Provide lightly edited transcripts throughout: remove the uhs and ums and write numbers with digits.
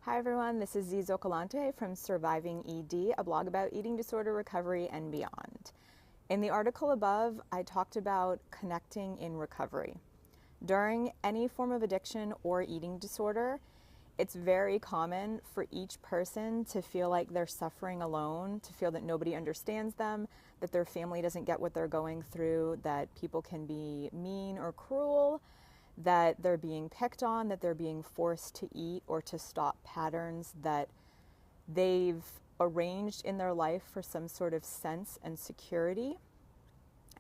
Hi everyone, this is Zizo Calante from Surviving ED, a blog about eating disorder recovery and beyond. In the article above, I talked about connecting in recovery. During any form of addiction or eating disorder, it's very common for each person to feel like they're suffering alone, to feel that nobody understands them, that their family doesn't get what they're going through, that people can be mean or cruel, that they're being picked on, that they're being forced to eat or to stop patterns that they've arranged in their life for some sort of sense and security.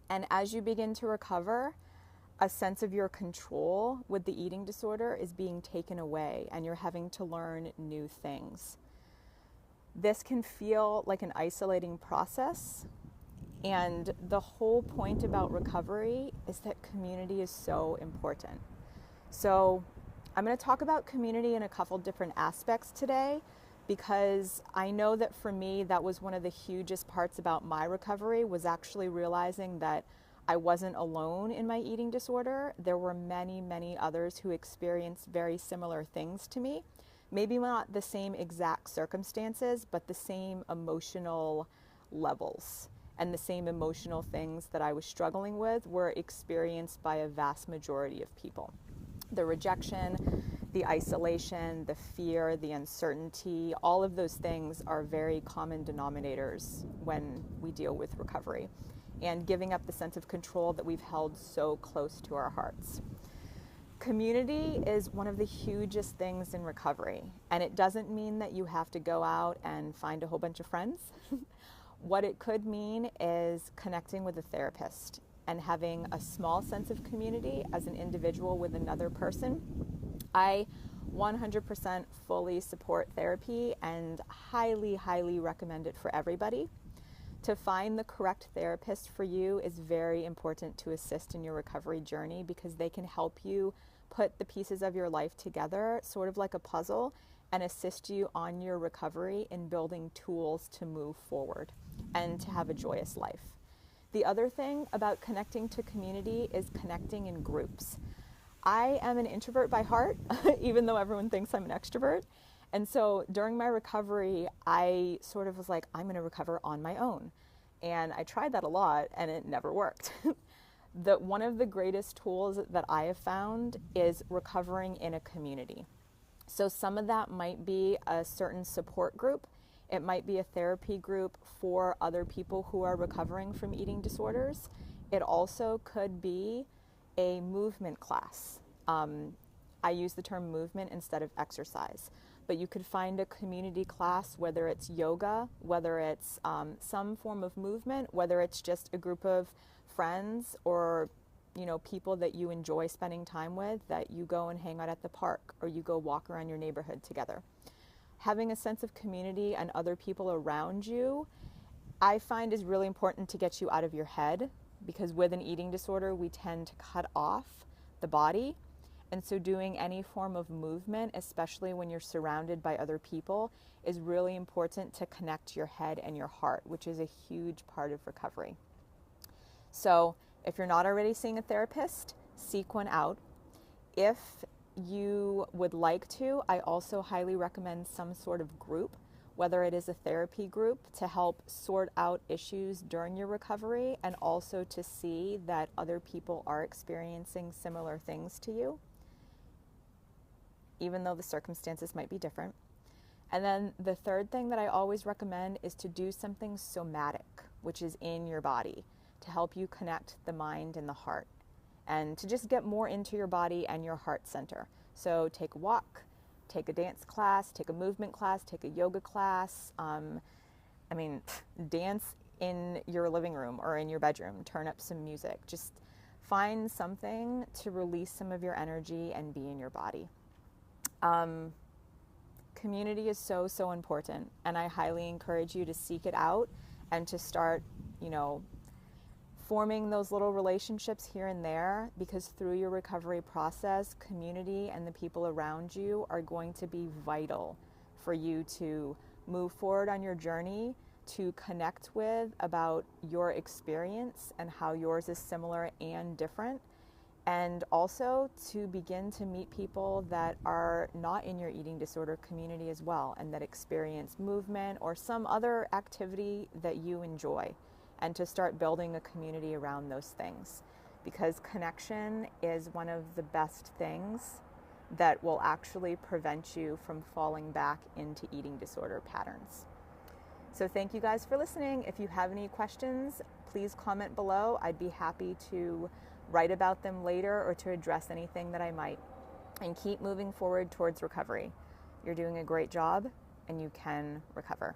And as you begin to recover, a sense of your control with the eating disorder is being taken away and you're having to learn new things. This can feel like an isolating process, and the whole point about recovery is that community is so important. So I'm going to talk about community in a couple different aspects today, because I know that for me, that was one of the hugest parts about my recovery, was actually realizing that I wasn't alone in my eating disorder. There were many, many others who experienced very similar things to me. Maybe not the same exact circumstances, but the same emotional levels. And the same emotional things that I was struggling with were experienced by a vast majority of people. The rejection, the isolation, the fear, the uncertainty, all of those things are very common denominators when we deal with recovery and giving up the sense of control that we've held so close to our hearts. Community is one of the hugest things in recovery, and it doesn't mean that you have to go out and find a whole bunch of friends. What it could mean is connecting with a therapist and having a small sense of community as an individual with another person. I 100% fully support therapy and highly, highly recommend it for everybody. To find the correct therapist for you is very important to assist in your recovery journey, because they can help you put the pieces of your life together, sort of like a puzzle, and assist you on your recovery in building tools to move forward and to have a joyous life. The other thing about connecting to community is connecting in groups. I am an introvert by heart, even though everyone thinks I'm an extrovert. And so during my recovery, I sort of was like, I'm going to recover on my own. And I tried that a lot and it never worked. One of the greatest tools that I have found is recovering in a community. So some of that might be a certain support group. It might be a therapy group for other people who are recovering from eating disorders. It also could be a movement class. I use the term movement instead of exercise, but you could find a community class, whether it's yoga, whether it's some form of movement, whether it's just a group of friends or people that you enjoy spending time with, that you go and hang out at the park or you go walk around your neighborhood together. Having a sense of community and other people around you, I find, is really important to get you out of your head, because with an eating disorder, we tend to cut off the body. And so doing any form of movement, especially when you're surrounded by other people, is really important to connect your head and your heart, which is a huge part of recovery. So if you're not already seeing a therapist, seek one out. If you would like to, I also highly recommend some sort of group, whether it is a therapy group, to help sort out issues during your recovery and also to see that other people are experiencing similar things to you, even though the circumstances might be different. And then the third thing that I always recommend is to do something somatic, which is in your body, to help you connect the mind and the heart, and to just get more into your body and your heart center. So take a walk, take a dance class, take a movement class, take a yoga class. Dance in your living room or in your bedroom, turn up some music. Just find something to release some of your energy and be in your body. Community is so, so important, and I highly encourage you to seek it out and to start, forming those little relationships here and there, because through your recovery process, community and the people around you are going to be vital for you to move forward on your journey, to connect with about your experience and how yours is similar and different, and also to begin to meet people that are not in your eating disorder community as well, and that experience movement or some other activity that you enjoy, and to start building a community around those things, because connection is one of the best things that will actually prevent you from falling back into eating disorder patterns. So thank you guys for listening. If you have any questions, please comment below. I'd be happy to write about them later or to address anything that I might. And keep moving forward towards recovery. You're doing a great job and you can recover.